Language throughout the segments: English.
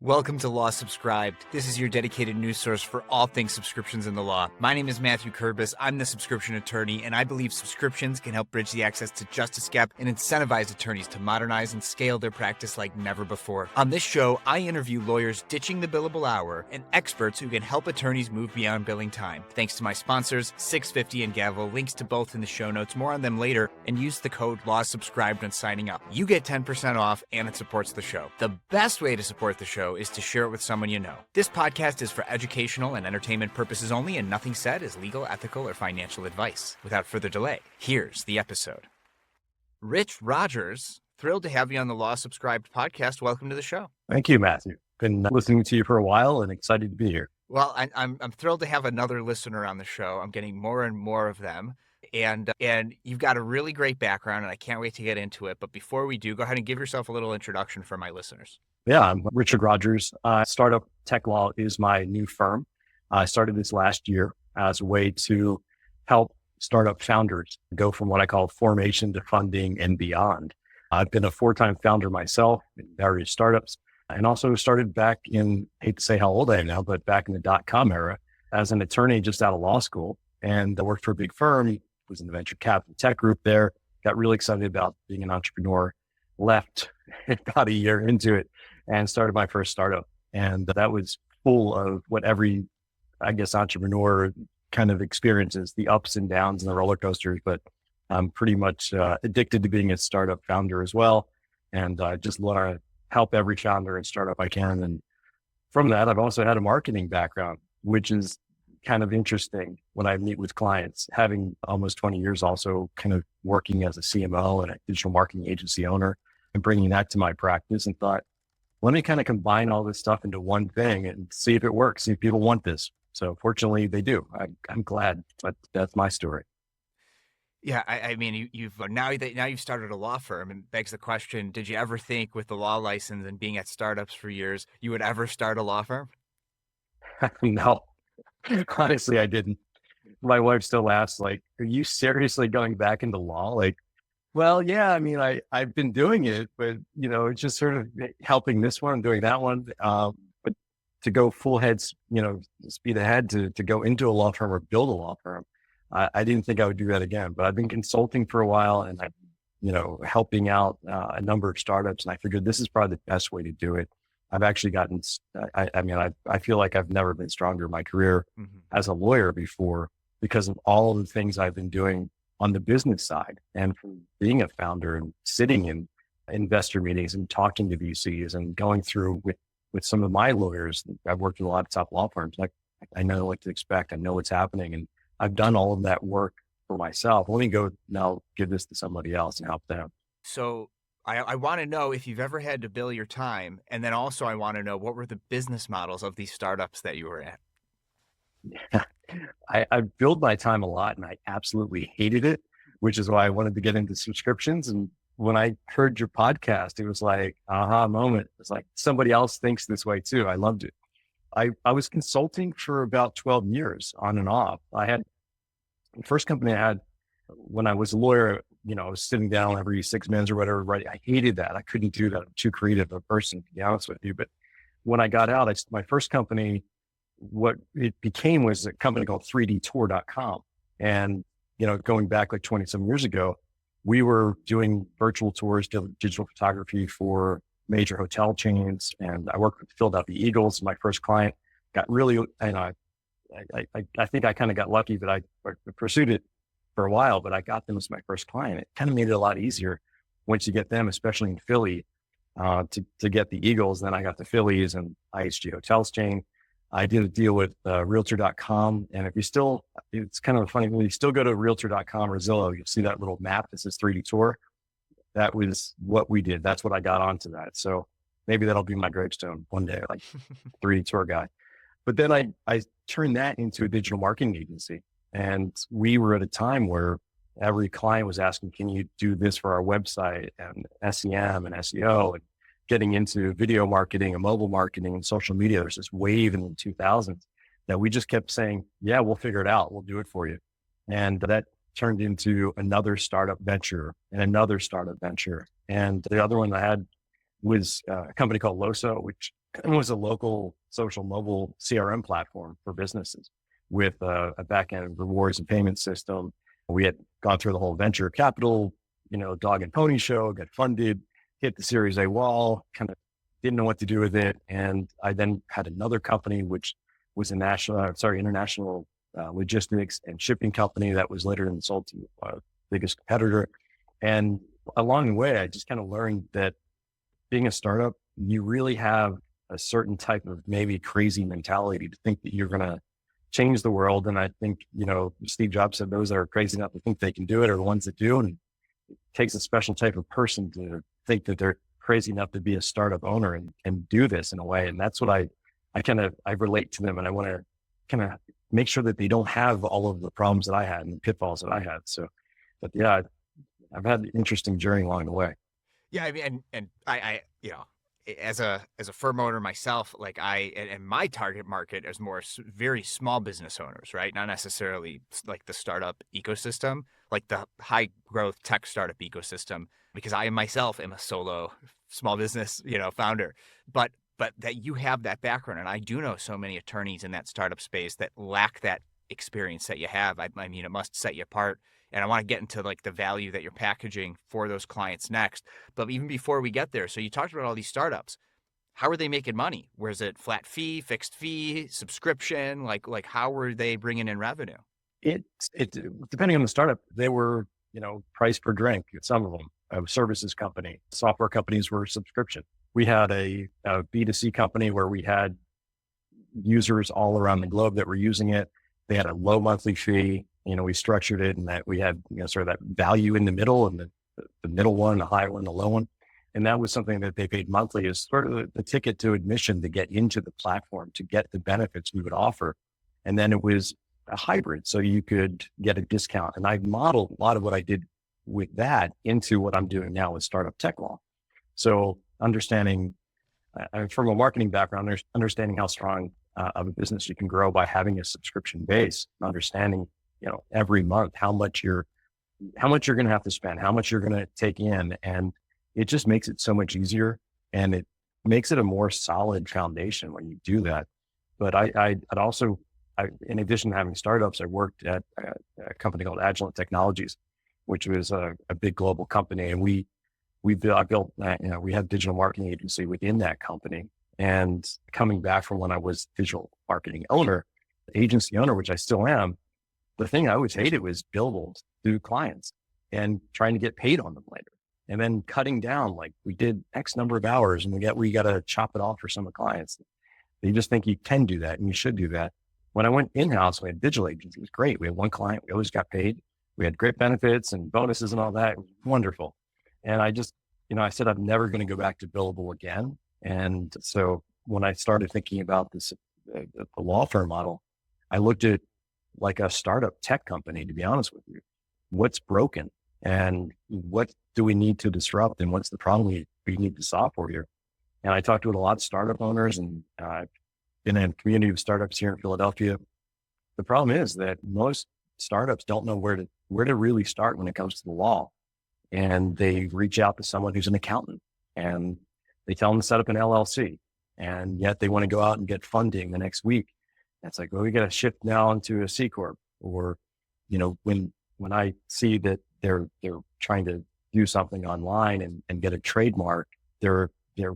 Welcome to Law Subscribed. This is your dedicated news source for all things subscriptions in the law. My name is Matthew Kurbis. I'm the subscription attorney, and I believe subscriptions can help bridge the access to justice gap and incentivize attorneys to modernize and scale their practice like never before. On this show, I interview lawyers ditching the billable hour and experts who can help attorneys move beyond billing time. Thanks to my sponsors, 650 and Gavel. Links to both in the show notes. More on them later, and use the code LAWSUBSCRIBED when signing up. You get 10% off, and it supports the show. The best way to support the show is to share it with someone you know. This podcast is for educational and entertainment purposes only, and nothing said is legal, ethical, or financial advice. Without further delay, here's the episode. Rich Rodgers, thrilled to have you on the Law Subscribed podcast. Welcome to the show. Thank you, Matthew. Been listening to you for a while and excited to be here. Well, I'm thrilled to have another listener on the show. I'm getting more and more of them. And you've got a really great background, and I can't wait to get into it. But before we do, go ahead and give yourself a little introduction for my listeners. Yeah, I'm Richard Rodgers. Startup Tech Law is my new firm. I started this last year as a way to help startup founders go from what I call formation to funding and beyond. I've been a 4-time founder myself in various startups, and also started back in, I hate to say how old I am now, but back in the .com era as an attorney just out of law school. And I worked for a big firm, was in the venture capital tech group there, got really excited about being an entrepreneur, left about a year into it and started my first startup. And that was full of what every, I guess, entrepreneur kind of experiences, the ups and downs and the roller coasters, but I'm pretty much addicted to being a startup founder as well. And I just want to help every founder and startup I can. And from that, I've also had a marketing background, which is kind of interesting when I meet with clients, having almost 20 years also kind of working as a CMO and a digital marketing agency owner and bringing that to my practice, and thought, let me kind of combine all this stuff into one thing and see if it works, see if people want this. So fortunately they do. I'm glad, but that's my story. Yeah, I mean, you've started a law firm, and begs the question, did you ever think with the law license and being at startups for years, you would ever start a law firm? No, honestly, I didn't. My wife still asks, like, are you seriously going back into law? Like, well, yeah, I mean, I've been doing it, but, it's just sort of helping this one, doing that one. But to go full heads, speed ahead to go into a law firm or build a law firm, I didn't think I would do that again. But I've been consulting for a while, and I'm, helping out a number of startups. And I figured this is probably the best way to do it. I've actually gotten, I feel like I've never been stronger in my career as a lawyer before because of all of the things I've been doing on the business side, and from being a founder and sitting in investor meetings and talking to VCs and going through with some of my lawyers. I've worked with a lot of top law firms. Like, I know what to expect. I know what's happening, and I've done all of that work for myself. Let me go now give this to somebody else and help them. So I want to know if you've ever had to bill your time. And then also I want to know, what were the business models of these startups that you were at? Yeah. I billed my time a lot, and I absolutely hated it, which is why I wanted to get into subscriptions. And when I heard your podcast, it was like, aha moment. It's like somebody else thinks this way too. I loved it. I was consulting for about 12 years on and off. I had the first company I had when I was a lawyer, I was sitting down every 6 minutes or whatever, right? I hated that. I couldn't do that. I'm too creative a person, to be honest with you. But when I got out, my first company, what it became was a company called 3dtour.com. And, going back like 20 some years ago, we were doing virtual tours, digital photography for major hotel chains. And I worked with the Philadelphia Eagles. My first client got really, and I think I kind of got lucky that I pursued it for a while, but I got them as my first client. It kind of made it a lot easier once you get them, especially in Philly, to get the Eagles. Then I got the Phillies and IHG Hotels chain. I did a deal with realtor.com. And it's kind of funny, when you still go to realtor.com or Zillow, you'll see that little map that says 3D Tour. That was what we did. That's what I got onto that. So maybe that'll be my gravestone one day, like 3D Tour guy. But then I turned that into a digital marketing agency. And we were at a time where every client was asking, can you do this for our website, and SEM and SEO, and getting into video marketing and mobile marketing and social media. There's this wave in the 2000s that we just kept saying, yeah, we'll figure it out. We'll do it for you. And that turned into another startup venture and another startup venture. And the other one I had was a company called Loso, which and was a local social mobile CRM platform for businesses with a back-end rewards and payment system. We had gone through the whole venture capital, dog and pony show, got funded, hit the Series A wall, kind of didn't know what to do with it. And I then had another company, which was international logistics and shipping company that was later sold to our biggest competitor. And along the way, I just kind of learned that being a startup, you really have a certain type of maybe crazy mentality to think that you're going to change the world. And I think, Steve Jobs said those that are crazy enough to think they can do it are the ones that do. And it takes a special type of person to think that they're crazy enough to be a startup owner and do this in a way. And that's what I relate to them. And I want to kind of make sure that they don't have all of the problems that I had and the pitfalls that I had. So, but yeah, I've had an interesting journey along the way. Yeah, I mean, and I as a firm owner myself, like and my target market is more very small business owners, right? Not necessarily like the startup ecosystem, like the high growth tech startup ecosystem, because I myself am a solo small business, founder. But that you have that background, and I do know so many attorneys in that startup space that lack that experience that you have. I mean, it must set you apart. And I want to get into like the value that you're packaging for those clients next. But even before we get there, so you talked about all these startups. How are they making money? Where's it flat fee, fixed fee, subscription? Like how were they bringing in revenue? It depending on the startup, they were, price per drink. Some of them, a services company, software companies were subscription. We had a B2C company where we had users all around the globe that were using it. They had a low monthly fee. We structured it and that we had, sort of that value in the middle and the middle one, the high one, the low one. And that was something that they paid monthly as sort of the ticket to admission to get into the platform, to get the benefits we would offer. And then it was a hybrid. So you could get a discount. And I modeled a lot of what I did with that into what I'm doing now with Startup Tech Law. So understanding from a marketing background, understanding how strong of a business you can grow by having a subscription base, understanding every month, how much you're going to have to spend, how much you're going to take in. And it just makes it so much easier and it makes it a more solid foundation when you do that. But I'd also, in addition to having startups, I worked at a company called Agilent Technologies, which was a big global company. And we built, we had a digital marketing agency within that company. And coming back from when I was digital marketing owner, agency owner, which I still am, the thing I always hated was billables to clients and trying to get paid on them later. And then cutting down, like we did X number of hours and we got to chop it off for some of the clients. They just think you can do that and you should do that. When I went in-house, we had digital agency. It was great. We had one client. We always got paid. We had great benefits and bonuses and all that. It was wonderful. And I just, I said, I'm never going to go back to billable again. And so when I started thinking about this, the law firm model, I looked at like a startup tech company, to be honest with you. What's broken and what do we need to disrupt and what's the problem we need to solve for here? And I talked to a lot of startup owners and I've been in a community of startups here in Philadelphia. The problem is that most startups don't know where to really start when it comes to the law. And they reach out to someone who's an accountant and they tell them to set up an LLC. And yet they want to go out and get funding the next week. It's like, well, we got to shift now into a C Corp. Or, when I see that they're trying to do something online and get a trademark, they're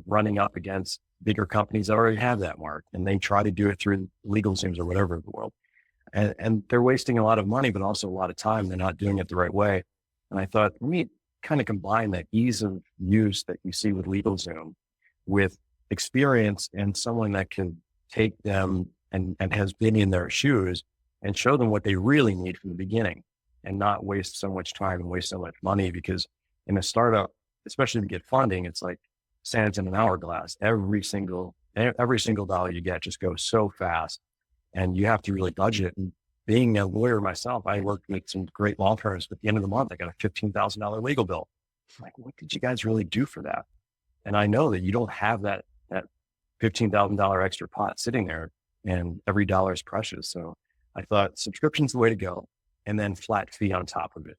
running up against bigger companies that already have that mark, and they try to do it through legal teams or whatever in the world. And they're wasting a lot of money, but also a lot of time. They're not doing it the right way. And I thought, let me kind of combine that ease of use that you see with LegalZoom with experience and someone that can take them and has been in their shoes and show them what they really need from the beginning and not waste so much time and waste so much money. Because in a startup, especially to get funding, it's like sands in an hourglass. Every single dollar you get just goes so fast and you have to really budget. And being a lawyer myself, I worked with some great law firms, but at the end of the month, I got a $15,000 legal bill. I'm like, what did you guys really do for that? And I know that you don't have that $15,000 extra pot sitting there and every dollar is precious. So I thought subscription's the way to go and then flat fee on top of it.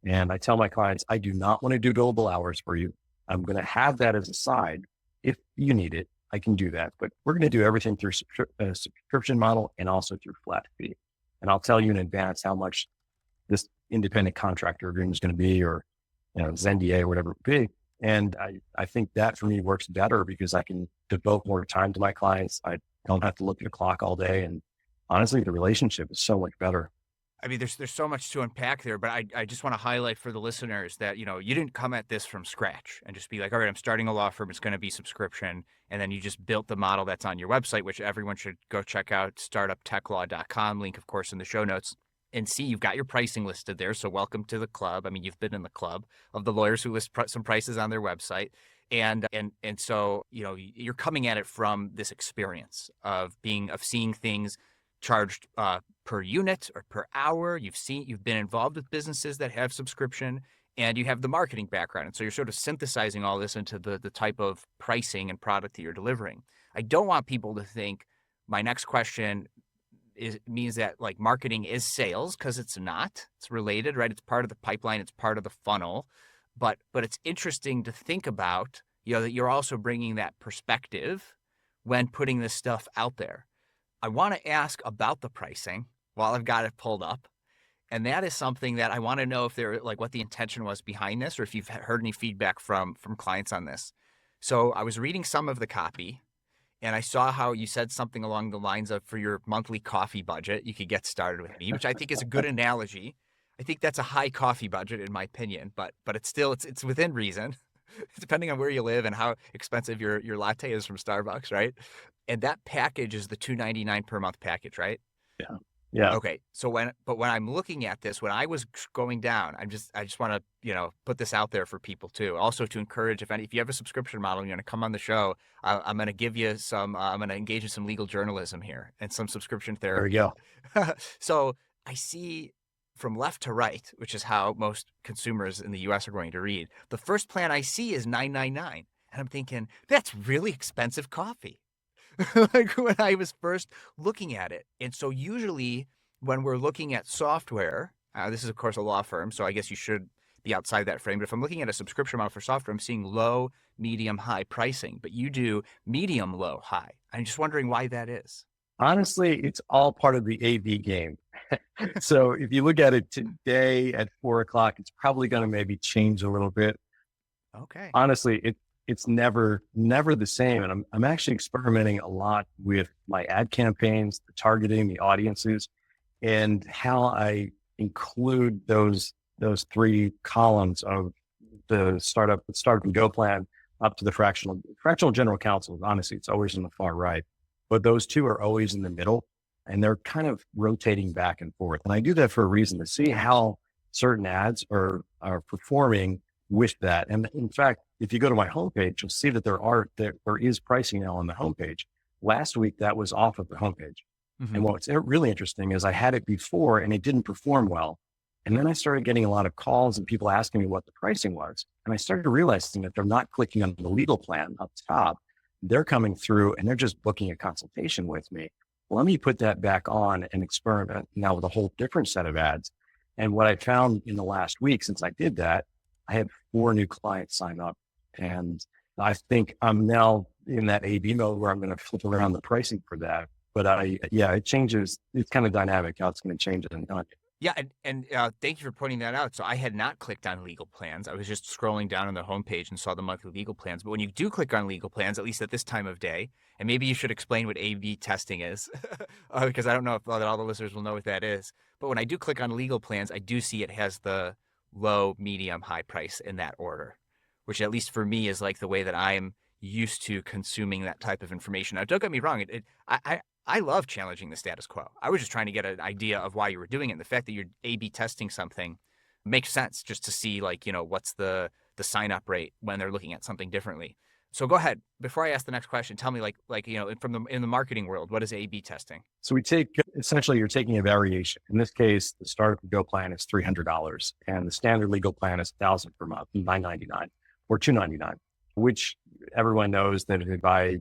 And I tell my clients, I do not want to do billable hours for you. I'm going to have that as a side if you need it, I can do that. But we're going to do everything through a subscription model and also through flat fee. And I'll tell you in advance how much this independent contractor agreement is going to be, or, NDA or whatever it be. And I think that for me works better because I can devote more time to my clients. I don't have to look at the clock all day. And honestly, the relationship is so much better. I mean, there's so much to unpack there, but I just want to highlight for the listeners that, you didn't come at this from scratch and just be like, all right, I'm starting a law firm. It's going to be subscription. And then you just built the model that's on your website, which everyone should go check out, startuptechlaw.com, link, of course, in the show notes, and see you've got your pricing listed there. So welcome to the club. I mean, you've been in the club of the lawyers who list some prices on their website. And so, you're coming at it from this experience of seeing things charged per unit or per hour. You've been involved with businesses that have subscription, and you have the marketing background. And so you're sort of synthesizing all this into the type of pricing and product that you're delivering. I don't want people to think my next question means that like marketing is sales, because it's not. It's related, right? It's part of the pipeline. It's part of the funnel. But it's interesting to think about, that you're also bringing that perspective when putting this stuff out there. I want to ask about the pricing while I've got it pulled up. And that is something that I want to know if what the intention was behind this, or if you've heard any feedback from clients on this. So I was reading some of the copy, and I saw how you said something along the lines of, for your monthly coffee budget, you could get started with me, which I think is a good analogy. I think that's a high coffee budget in my opinion, but it's still, it's within reason, depending on where you live and how expensive your latte is from Starbucks, right? And that package is the $2.99 per month package, right? Yeah. Yeah. Okay. So when I'm looking at this, when I was going down, I just want to, put this out there for people too. Also to encourage, if you have a subscription model and you're going to come on the show, I'm going to give you I'm going to engage in some legal journalism here and some subscription therapy. There we go. So I see from left to right, which is how most consumers in the US are going to read. The first plan I see is $9.99. And I'm thinking, that's really expensive coffee. Like when I was first looking at it. And so usually when we're looking at software, this is of course a law firm, so I guess you should be outside that frame. But if I'm looking at a subscription model for software, I'm seeing low, medium, high pricing, but you do medium, low, high. I'm just wondering why that is. Honestly, it's all part of the AV game. So if you look at it today at 4:00, it's probably going to maybe change a little bit. Okay. Honestly, it's never the same. And I'm actually experimenting a lot with my ad campaigns, the targeting, the audiences, and how I include those three columns of the startup and go plan up to the fractional general counsel. Honestly, it's always in the far right, but those two are always in the middle, and they're kind of rotating back and forth. And I do that for a reason, to see how certain ads are performing with that. And in fact, if you go to my homepage, you'll see that there is pricing now on the homepage. Last week, that was off of the homepage. Mm-hmm. And what's really interesting is I had it before and it didn't perform well. And then I started getting a lot of calls and people asking me what the pricing was. And I started realizing that they're not clicking on the legal plan up top. They're coming through and they're just booking a consultation with me. Well, let me put that back on and experiment now with a whole different set of ads. And what I found in the last week since I did that, I had 4 new clients sign up. And I think I'm now in that A/B mode where I'm going to flip around the pricing for that. But it changes. It's kind of dynamic how it's going to change it and not. Yeah. And thank you for pointing that out. So I had not clicked on legal plans. I was just scrolling down on the homepage and saw the monthly legal plans. But when you do click on legal plans, at least at this time of day, and maybe you should explain what A/B testing is, because I don't know if all the listeners will know what that is. But when I do click on legal plans, I do see it has the low, medium, high price in that order, which at least for me is like the way that I'm used to consuming that type of information. Now, don't get me wrong. I love challenging the status quo. I was just trying to get an idea of why you were doing it. And the fact that you're A/B testing something makes sense, just to see what's the sign up rate when they're looking at something differently. So go ahead. Before I ask the next question, tell me in the marketing world, what is A/B testing? So essentially you're taking a variation. In this case, the startup and go plan is $300 and the standard legal plan is $1,000 per month, $999 or $299, which everyone knows that if they buy,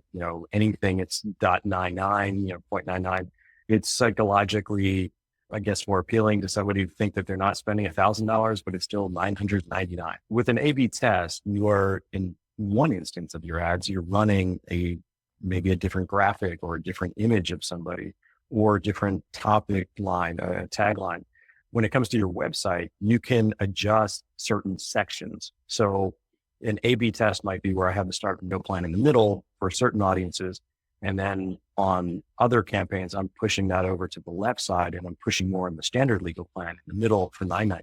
anything, it's 0.99, 0.99. It's psychologically, I guess, more appealing to somebody who think that they're not spending $1,000, but it's still $999. With an A/B test, you are in one instance of your ads, you're running a maybe a different graphic or a different image of somebody or a different topic line, tagline. When it comes to your website, you can adjust certain sections. So an A/B test might be where I have the start and go plan in the middle for certain audiences. And then on other campaigns, I'm pushing that over to the left side and I'm pushing more in the standard legal plan in the middle for $9.99.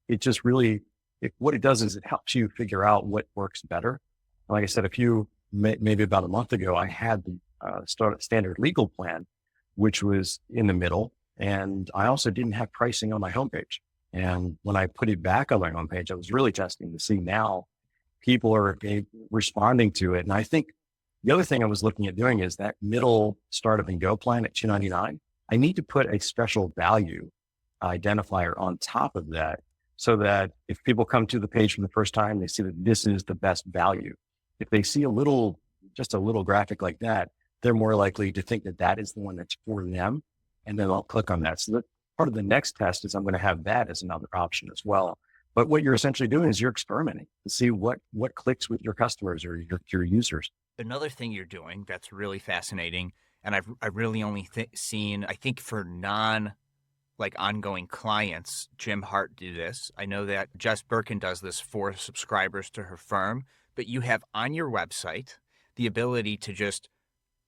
It just really, what it does is it helps you figure out what works better. Like I said, maybe about a month ago, I had the standard legal plan, which was in the middle. And I also didn't have pricing on my homepage. And when I put it back on my homepage, I was really testing to see now people are responding to it. And I think the other thing I was looking at doing is that middle startup and go plan at $2.99. I need to put a special value identifier on top of that so that if people come to the page for the first time, they see that this is the best value. If they see just a little graphic like that, they're more likely to think that that is the one that's for them. And then I'll click on that. So that part of the next test is I'm going to have that as another option as well. But what you're essentially doing is you're experimenting to see what clicks with your customers or your users. Another thing you're doing that's really fascinating, and I've really only seen, I think for ongoing clients, Jim Hart do this. I know that Jess Birkin does this for subscribers to her firm, but you have on your website the ability to just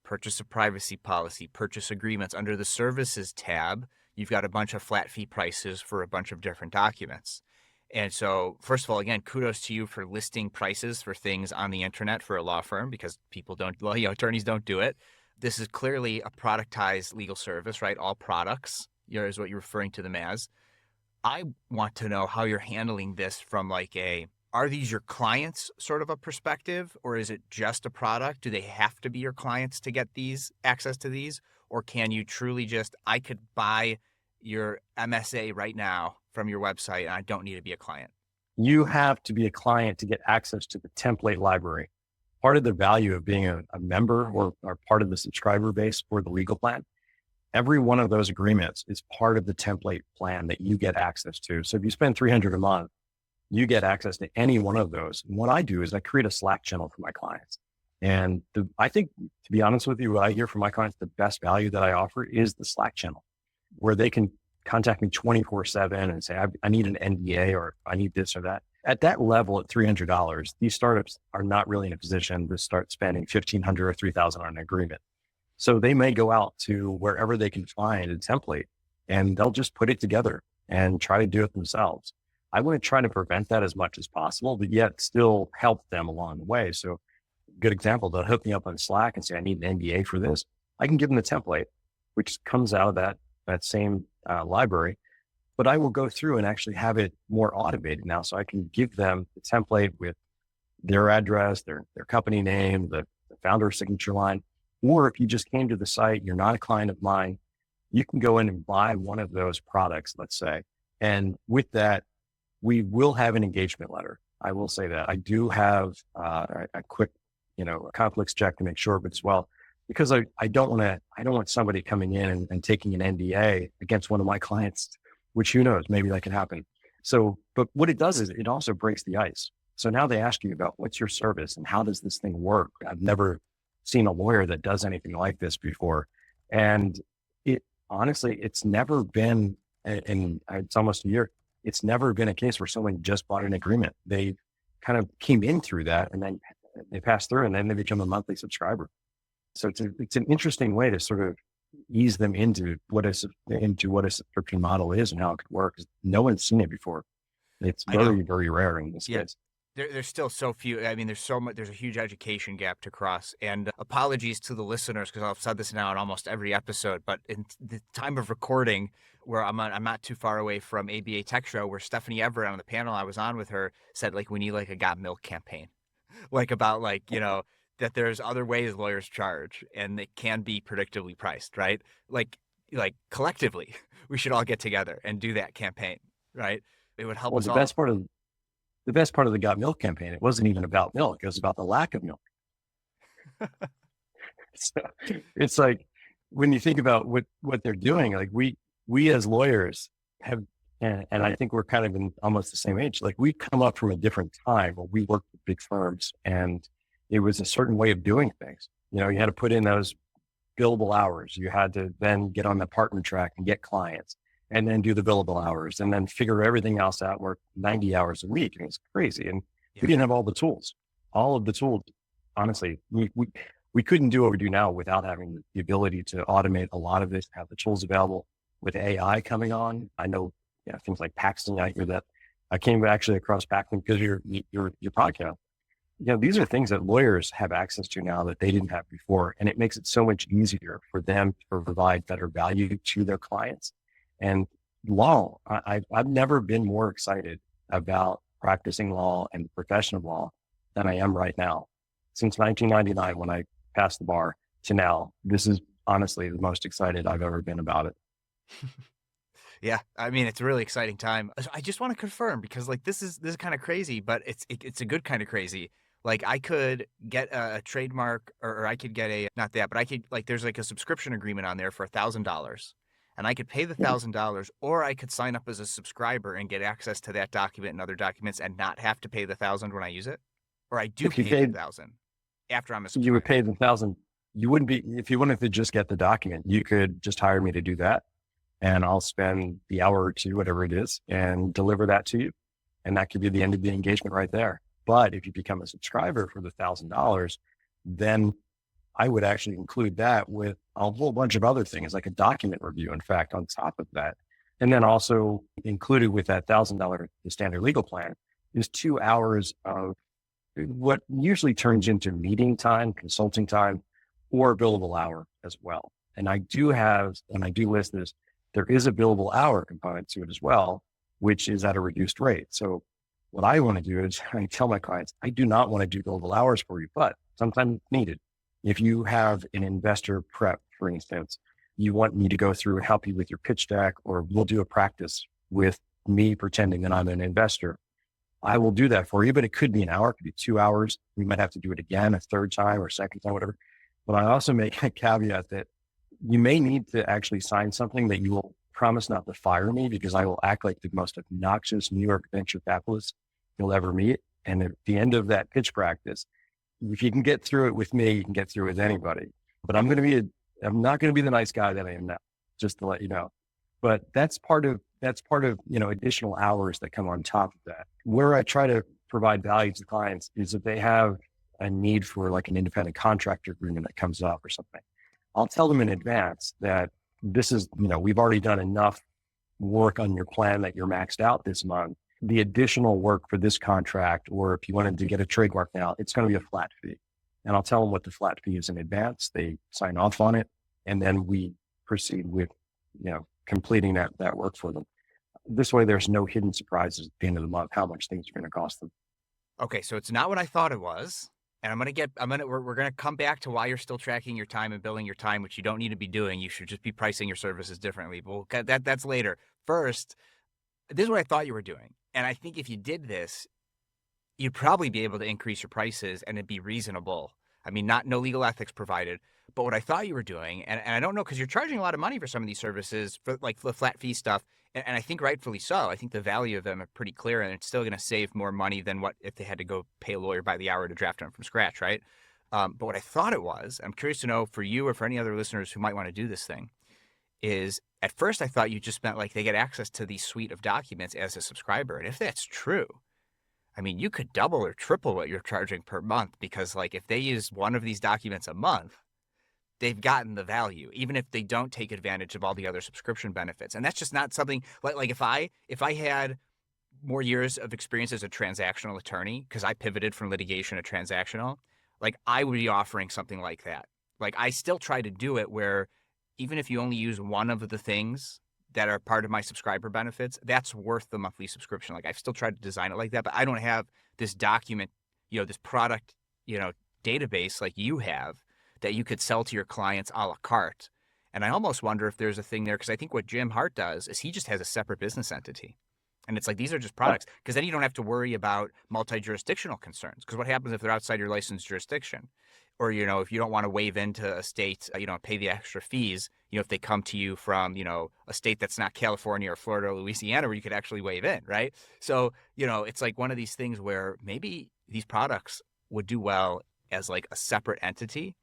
purchase a privacy policy, purchase agreements. Under the services tab, you've got a bunch of flat fee prices for a bunch of different documents. And so, first of all, again, kudos to you for listing prices for things on the internet for a law firm, because attorneys don't do it. This is clearly a productized legal service, right? All products is what you're referring to them as. I want to know how you're handling this from are these your clients sort of a perspective, or is it just a product? Do they have to be your clients to get access to these? Or can you truly I could buy your MSA right now from your website and I don't need to be a client? You have to be a client to get access to the template library. Part of the value of being a member or part of the subscriber base for the legal plan, every one of those agreements is part of the template plan that you get access to. So if you spend $300 a month, you get access to any one of those. And what I do is I create a Slack channel for my clients. And I think, to be honest with you, what I hear from my clients, the best value that I offer is the Slack channel, where they can contact me 24/7 and say, I need an NDA or I need this or that. At that level, at $300, these startups are not really in a position to start spending $1,500 or $3,000 on an agreement. So they may go out to wherever they can find a template and they'll just put it together and try to do it themselves. I want to try to prevent that as much as possible, but yet still help them along the way. So good example, they'll hook me up on Slack and say, I need an NDA for this. I can give them the template, which comes out of that same library, but I will go through and actually have it more automated now. So I can give them the template with their address, their company name, the founder signature line. Or if you just came to the site, you're not a client of mine, you can go in and buy one of those products, let's say. And with that, we will have an engagement letter. I will say that I do have a quick, conflicts check to make sure, but as well, because I don't want somebody coming in and taking an NDA against one of my clients, which who knows, maybe that can happen. So, but what it does is it also breaks the ice. So now they ask you about what's your service and how does this thing work? I've never seen a lawyer that does anything like this before. And it's never been, and it's almost a year, it's never been a case where someone just bought an agreement. They kind of came in through that and then they pass through and then they become a monthly subscriber. So it's an interesting way to sort of ease them into what a subscription model is and how it could work. No one's seen it before. It's very, very rare in this case. There's still so few. I mean, there's so much. There's a huge education gap to cross. And apologies to the listeners because I've said this now in almost every episode. But in the time of recording, where I'm not too far away from ABA Tech Show, where Stephanie Everett on the panel I was on with her said we need a Got Milk campaign, about that there's other ways lawyers charge and they can be predictably priced, right? Like collectively, we should all get together and do that campaign, right? It would help us all. The best part of the Got Milk campaign, it wasn't even about milk. It was about the lack of milk. So it's when you think about what they're doing, we as lawyers have, and I think we're kind of in almost the same age. We come up from a different time where we worked with big firms and it was a certain way of doing things. You had to put in those billable hours. You had to then get on the partner track and get clients and then do the billable hours and then figure everything else out, work 90 hours a week. And it's crazy. And Yeah. we didn't have all of the tools. Honestly, we couldn't do what we do now without having the ability to automate a lot of this, have the tools available with AI coming on. I know, things like Paxton. I hear that. I came actually across Paxton because of your podcast. These are things that lawyers have access to now that they didn't have before. And it makes it so much easier for them to provide better value to their clients. And law, I've never been more excited about practicing law and the profession of law than I am right now. Since 1999, when I passed the bar to now, this is honestly the most excited I've ever been about it. Yeah, I mean, it's a really exciting time. I just want to confirm because like this is kind of crazy, but it's a good kind of crazy. Like I could get a trademark or I could get not that, but I could there's like a subscription agreement on there for $1,000 and I could pay the $1,000 or I could sign up as a subscriber and get access to that document and other documents and not have to pay the 1,000 when I use it. Or I do pay the 1,000 after I'm a subscriber. You would pay the 1,000. You wouldn't be, if you wanted to just get the document, you could just hire me to do that. And I'll spend the hour or two, whatever it is, and deliver that to you. And that could be the end of the engagement right there. But if you become a subscriber for the $1,000, then I would actually include that with a whole bunch of other things, like a document review, in fact, on top of that. And then also included with that $1,000, the standard legal plan, is 2 hours of what usually turns into meeting time, consulting time, or billable hour as well. And I do list this, there is a billable hour component to it as well, which is at a reduced rate. So what I want to do is I tell my clients, I do not want to do billable hours for you, but sometimes needed. If you have an investor prep, for instance, you want me to go through and help you with your pitch deck, or we'll do a practice with me pretending that I'm an investor. I will do that for you, but it could be an hour, it could be 2 hours. We might have to do it again a third time or second time, whatever. But I also make a caveat that you may need to actually sign something that you will promise not to fire me, because I will act like the most obnoxious New York venture capitalist you'll ever meet. And at the end of that pitch practice, if you can get through it with me, you can get through it with anybody. But I'm not going to be the nice guy that I am now, just to let you know. But that's part of, additional hours that come on top of that. Where I try to provide value to clients is if they have a need for like an independent contractor agreement that comes up or something, I'll tell them in advance that this is, we've already done enough work on your plan that you're maxed out this month. The additional work for this contract, or if you wanted to get a trademark now, it's going to be a flat fee. And I'll tell them what the flat fee is in advance. They sign off on it. And then we proceed with, completing that work for them. This way, there's no hidden surprises at the end of the month, how much things are going to cost them. Okay. So it's not what I thought it was. And we're going to come back to why you're still tracking your time and billing your time, which you don't need to be doing. You should just be pricing your services differently. But that's later. First, this is what I thought you were doing. And I think if you did this, you'd probably be able to increase your prices and it'd be reasonable. I mean, no legal ethics provided. But what I thought you were doing, and I don't know, because you're charging a lot of money for some of these services, for like the flat fee stuff. And I think rightfully so. I think the value of them are pretty clear, and it's still going to save more money than what if they had to go pay a lawyer by the hour to draft them from scratch, right? But what I thought it was, I'm curious to know for you or for any other listeners who might want to do this thing, is at first I thought you just meant like they get access to the suite of documents as a subscriber. And if that's true, I mean, you could double or triple what you're charging per month, because like if they use one of these documents a month, they've gotten the value, even if they don't take advantage of all the other subscription benefits. And that's just not something like if I had more years of experience as a transactional attorney, because I pivoted from litigation to transactional, like I would be offering something like that. Like I still try to do it where even if you only use one of the things that are part of my subscriber benefits, that's worth the monthly subscription. Like I've still tried to design it like that, but I don't have this document, this product, database like you have that you could sell to your clients a la carte. And I almost wonder if there's a thing there, because I think what Jim Hart does is he just has a separate business entity. And it's like, these are just products, because then you don't have to worry about multi-jurisdictional concerns. Because what happens if they're outside your licensed jurisdiction? Or, if you don't want to waive into a state, pay the extra fees, if they come to you from, a state that's not California or Florida or Louisiana, where you could actually waive in, right? So, it's like one of these things where maybe these products would do well as like a separate entity.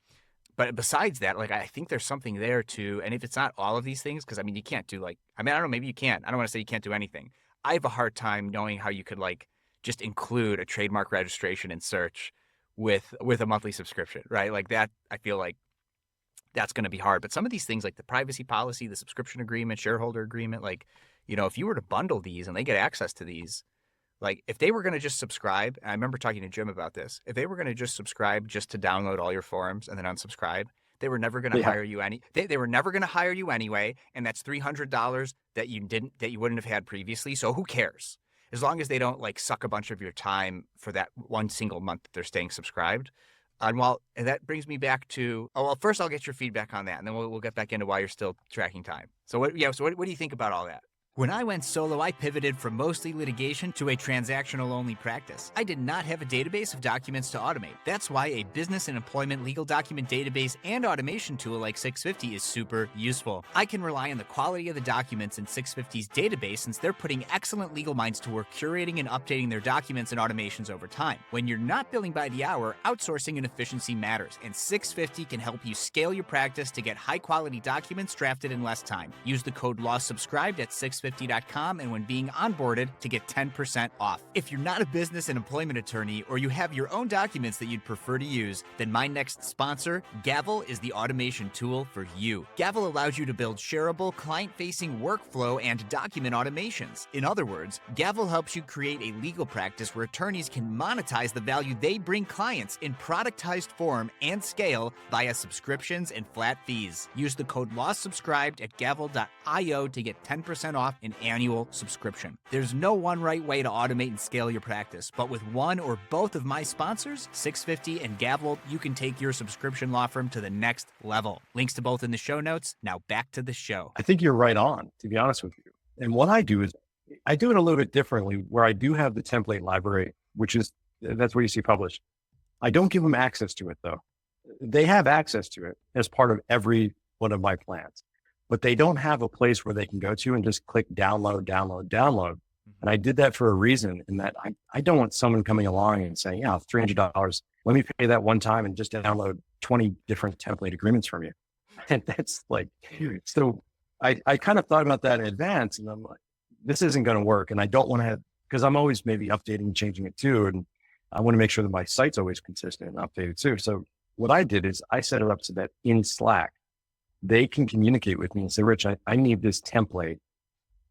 but besides that, like, I think there's something there too. And if it's not all of these things, because I mean, you can't do like, I mean, I don't know, maybe you can. I don't want to say you can't do anything. I have a hard time knowing how you could like just include a trademark registration and search with a monthly subscription, right? Like that, I feel like that's going to be hard. But some of these things like the privacy policy, the subscription agreement, shareholder agreement, like, if you were to bundle these and they get access to these, like if they were going to just subscribe, and I remember talking to Jim about this, if they were going to just subscribe just to download all your forums and then unsubscribe, they were never going to hire you they were never going to hire you anyway. And that's $300 that you wouldn't have had previously. So who cares? As long as they don't like suck a bunch of your time for that one single month that they're staying subscribed. And that brings me back to, first I'll get your feedback on that, and then we'll get back into why you're still tracking time. So what do you think about all that? When I went solo, I pivoted from mostly litigation to a transactional-only practice. I did not have a database of documents to automate. That's why a business and employment legal document database and automation tool like 650 is super useful. I can rely on the quality of the documents in 650's database since they're putting excellent legal minds to work curating and updating their documents and automations over time. When you're not billing by the hour, outsourcing and efficiency matters, and 650 can help you scale your practice to get high-quality documents drafted in less time. Use the code LAWSUBSCRIBED at 650.com and when being onboarded to get 10% off. If you're not a business and employment attorney or you have your own documents that you'd prefer to use, then my next sponsor, Gavel, is the automation tool for you. Gavel allows you to build shareable, client-facing workflow and document automations. In other words, Gavel helps you create a legal practice where attorneys can monetize the value they bring clients in productized form and scale via subscriptions and flat fees. Use the code LAWSUBSCRIBED at gavel.io to get 10% off an annual subscription. There's no one right way to automate and scale your practice, but with one or both of my sponsors, 650 and Gavel, you can take your subscription law firm to the next level. Links to both in the show notes. Now back to the show. I think you're right on, to be honest with you. And what I do is I do it a little bit differently, where I do have the template library, that's where you see published. I don't give them access to it though. They have access to it as part of every one of my plans, but they don't have a place where they can go to and just click download. And I did that for a reason, in that I don't want someone coming along and saying, yeah, $300, let me pay that one time and just download 20 different template agreements from you. And that's like, so I kind of thought about that in advance, and I'm like, this isn't going to work. And I don't want to have, because I'm always maybe updating, changing it too. And I want to make sure that my site's always consistent and updated too. So what I did is I set it up so that in Slack, they can communicate with me and say, Rich, I need this template.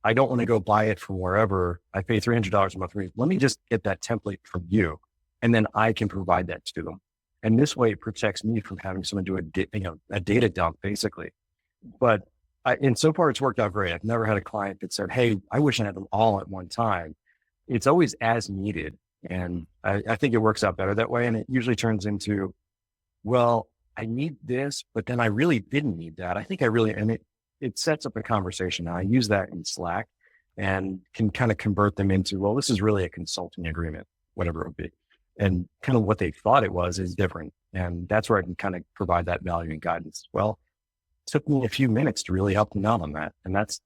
I don't want to go buy it from wherever. I pay $300 a month. Let me just get that template from you, and then I can provide that to them. And this way it protects me from having someone do a data dump basically. But and so far it's worked out great. I've never had a client that said, hey, I wish I had them all at one time. It's always as needed. And I think it works out better that way. And it usually turns into, well, I need this, but then I really didn't need that. I think and it sets up a conversation. Now I use that in Slack and can kind of convert them into, well, this is really a consulting agreement, whatever it would be. And kind of what they thought it was is different. And that's where I can kind of provide that value and guidance. Well, it took me a few minutes to really help them out on that. And that's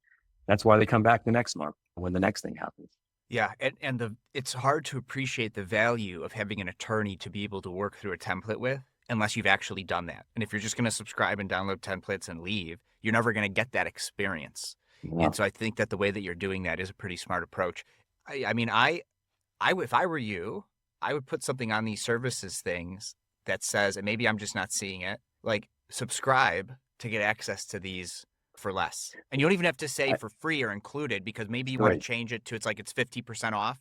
why they come back the next month when the next thing happens. Yeah. And it's hard to appreciate the value of having an attorney to be able to work through a template with, unless you've actually done that. And if you're just going to subscribe and download templates and leave, you're never going to get that experience. Yeah. And so I think that the way that you're doing that is a pretty smart approach. I mean, if I were you, I would put something on these services things that says, and maybe I'm just not seeing it, like subscribe to get access to these for less. And you don't even have to say for free or included, because maybe you want to change it to, it's 50% off,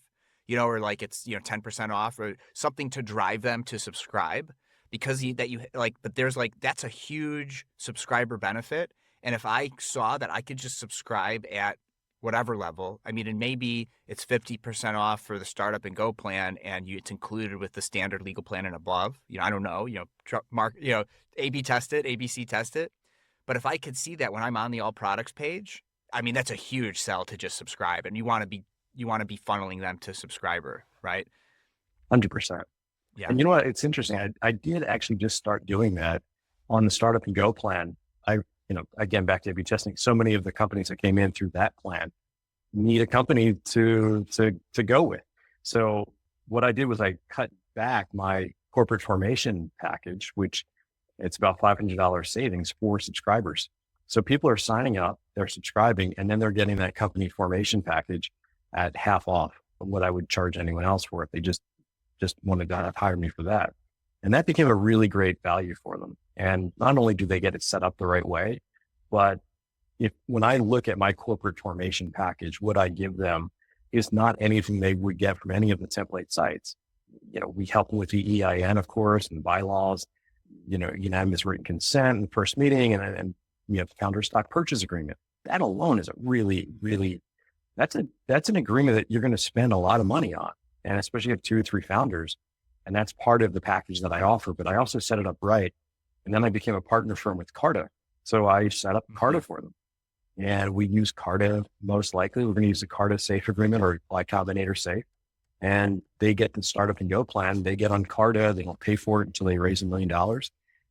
or like it's, 10% off or something to drive them to subscribe, because but there's that's a huge subscriber benefit. And if I saw that I could just subscribe at whatever level, I mean, and maybe it's 50% off for the startup and go plan, and it's included with the standard legal plan and above, I don't know, A/B test it, ABC test it. But if I could see that when I'm on the all products page, I mean, that's a huge sell to just subscribe, and you want to be funneling them to subscriber, right? 100%. Yeah. And you know what? It's interesting. I did actually just start doing that on the startup and go plan. Again, back to A/B testing. So many of the companies that came in through that plan need a company to go with. So what I did was I cut back my corporate formation package, which It's about $500 savings for subscribers. So people are signing up, they're subscribing, and then they're getting that company formation package at half off of what I would charge anyone else for if they just wanted to hire me for that. And that became a really great value for them. And not only do they get it set up the right way, but when I look at my corporate formation package, what I give them is not anything they would get from any of the template sites. We help them with the EIN, of course, and bylaws, unanimous written consent in the first meeting, and founder stock purchase agreement. That alone is a really, really, that's an agreement that you're going to spend a lot of money on. And especially if 2 or 3 founders, and that's part of the package that I offer, but I also set it up right. And then I became a partner firm with Carta. So I set up Carta for them. And we use Carta, most likely. We're going to use the Carta Safe Agreement or Y Combinator Safe. And they get the startup and go plan. They get on Carta. They don't pay for it until they raise $1 million.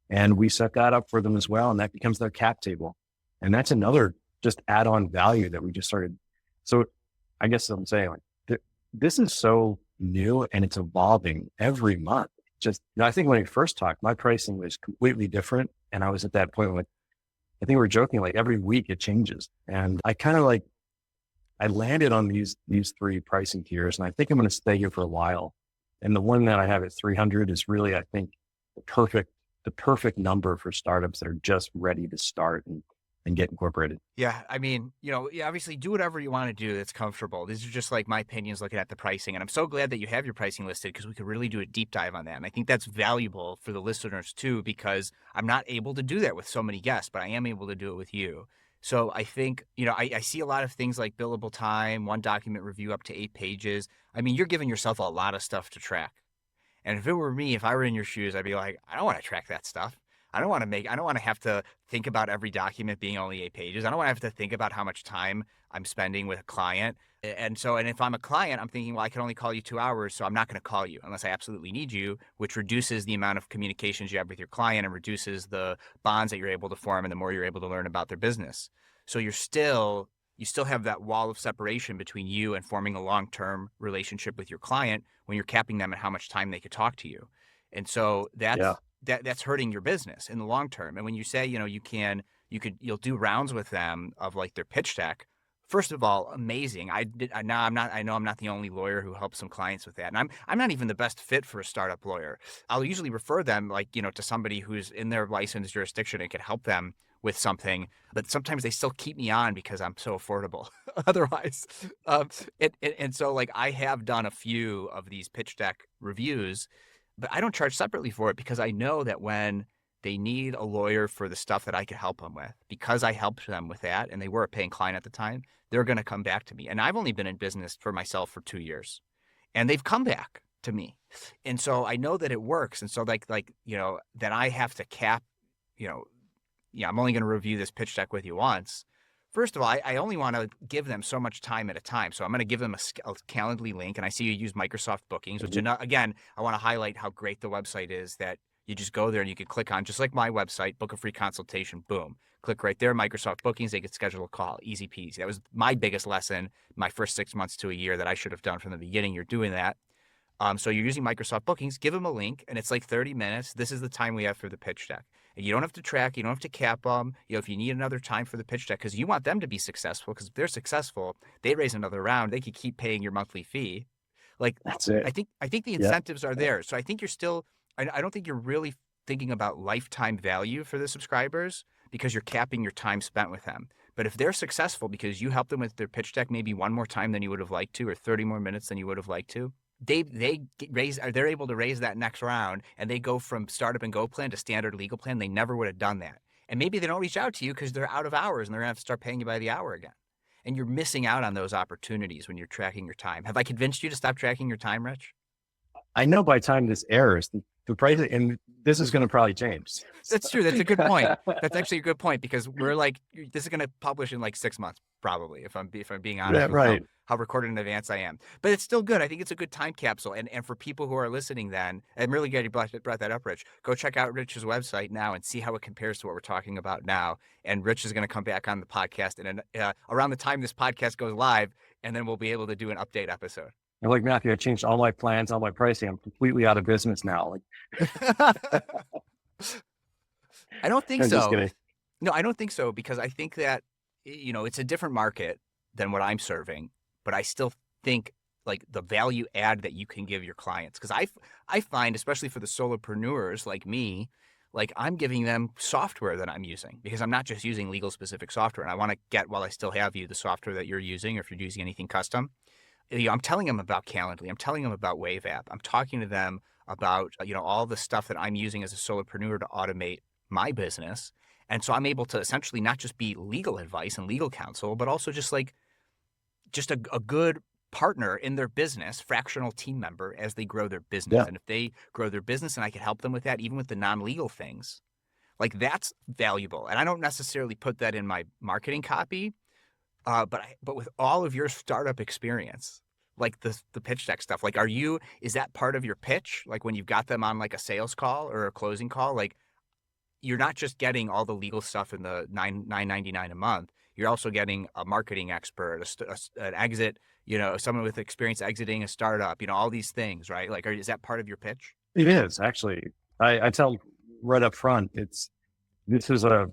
And we set that up for them as well. And that becomes their cap table. And that's another just add-on value that we just started. So I guess I'm saying this is so new and it's evolving every month. I think when we first talked, my pricing was completely different. And I was at that point when I think we were joking, every week it changes. And I kind of I landed on these 3 pricing tiers, and I think I'm going to stay here for a while. And the one that I have at 300 is really, I think, the perfect number for startups that are just ready to start and get incorporated. Yeah. I mean, obviously do whatever you want to do that's comfortable. These are just my opinions looking at the pricing. And I'm so glad that you have your pricing listed because we could really do a deep dive on that. And I think that's valuable for the listeners too, because I'm not able to do that with so many guests, but I am able to do it with you. So I think, I see a lot of things like billable time, 1 document review up to 8 pages. I mean, you're giving yourself a lot of stuff to track. And if it were me, if I were in your shoes, I'd be like, I don't want to track that stuff. I don't want to have to think about every document being only 8 pages. I don't want to have to think about how much time I'm spending with a client. And if I'm a client, I'm thinking, well, I can only call you 2 hours, so I'm not going to call you unless I absolutely need you, which reduces the amount of communications you have with your client and reduces the bonds that you're able to form and the more you're able to learn about their business. So you still have that wall of separation between you and forming a long-term relationship with your client when you're capping them at how much time they could talk to you. And so that's hurting your business in the long term. And when you say, you'll do rounds with them of their pitch deck. First of all, amazing. I know I'm not the only lawyer who helps some clients with that. And I'm not even the best fit for a startup lawyer. I'll usually refer them to somebody who's in their licensed jurisdiction and can help them with something, but sometimes they still keep me on because I'm so affordable otherwise. And so I have done a few of these pitch deck reviews, but I don't charge separately for it because I know that when they need a lawyer for the stuff that I could help them with, because I helped them with that and they were a paying client at the time, they're going to come back to me. And I've only been in business for myself for 2 years and they've come back to me. And so I know that it works. And so that I have to cap, I'm only going to review this pitch deck with you once. First of all, I only want to give them so much time at a time. So I'm going to give them a Calendly link. And I see you use Microsoft Bookings, which again, I want to highlight how great the website is that you just go there and you can click on, just like my website, book a free consultation, boom. Click right there, Microsoft Bookings, they could schedule a call, easy peasy. That was my biggest lesson my first 6 months to a year that I should have done from the beginning. You're doing that. So you're using Microsoft Bookings, give them a link and it's 30 minutes. This is the time we have for the pitch deck. And you don't have to track, you don't have to cap them. If you need another time for the pitch deck, because you want them to be successful, because if they're successful, they raise another round, they could keep paying your monthly fee. That's it. I think the incentives are there. So I think you're still, I don't think you're really thinking about lifetime value for the subscribers because you're capping your time spent with them. But if they're successful because you help them with their pitch deck maybe 1 more time than you would have liked to, or 30 more minutes than you would have liked to, they're able to raise that next round and they go from startup and go plan to standard legal plan. They never would have done that. And maybe they don't reach out to you because they're out of hours and they're going to have to start paying you by the hour again. And you're missing out on those opportunities when you're tracking your time. Have I convinced you to stop tracking your time, Rich? I know by the time this airs, the price, and this is going to probably change. That's true. That's a good point. That's actually a good point because we're this is going to publish in 6 months, probably, if I'm being honest. Yeah, right. How recorded in advance I am. But it's still good. I think it's a good time capsule. And for people who are listening then, I'm really glad you brought that up, Rich. Go check out Rich's website now and see how it compares to what we're talking about now. And Rich is going to come back on the podcast and around the time this podcast goes live, and then we'll be able to do an update episode. I'm like, Matthew, I changed all my plans, all my pricing. I'm completely out of business now. I don't think I'm just so. kidding. No, I don't think so because I think that, it's a different market than what I'm serving, but I still think like the value add that you can give your clients. Because I find, especially for the solopreneurs like me, like I'm giving them software that I'm using because I'm not just using legal specific software. And I want to get, while I still have you, the software that you're using, or if you're using anything custom, I'm telling them about Calendly. I'm telling them about Wave App. I'm talking to them about, all the stuff that I'm using as a solopreneur to automate my business. And so I'm able to essentially not just be legal advice and legal counsel, but also just like just a good partner in their business, fractional team member as they grow their business. Yeah, And if they grow their business and I can help them with that, even with the non-legal things, like that's valuable. And I don't necessarily put that in my marketing copy, but with all of your startup experience, like the pitch deck stuff, like is that part of your pitch? Like when you've got them on like a sales call or a closing call, like you're not just getting all the legal stuff in the $9.99 a month. You're also getting a marketing expert, an exit, someone with experience exiting a startup, all these things, right? Like, is that part of your pitch? it is actually. I tell right up front, this is a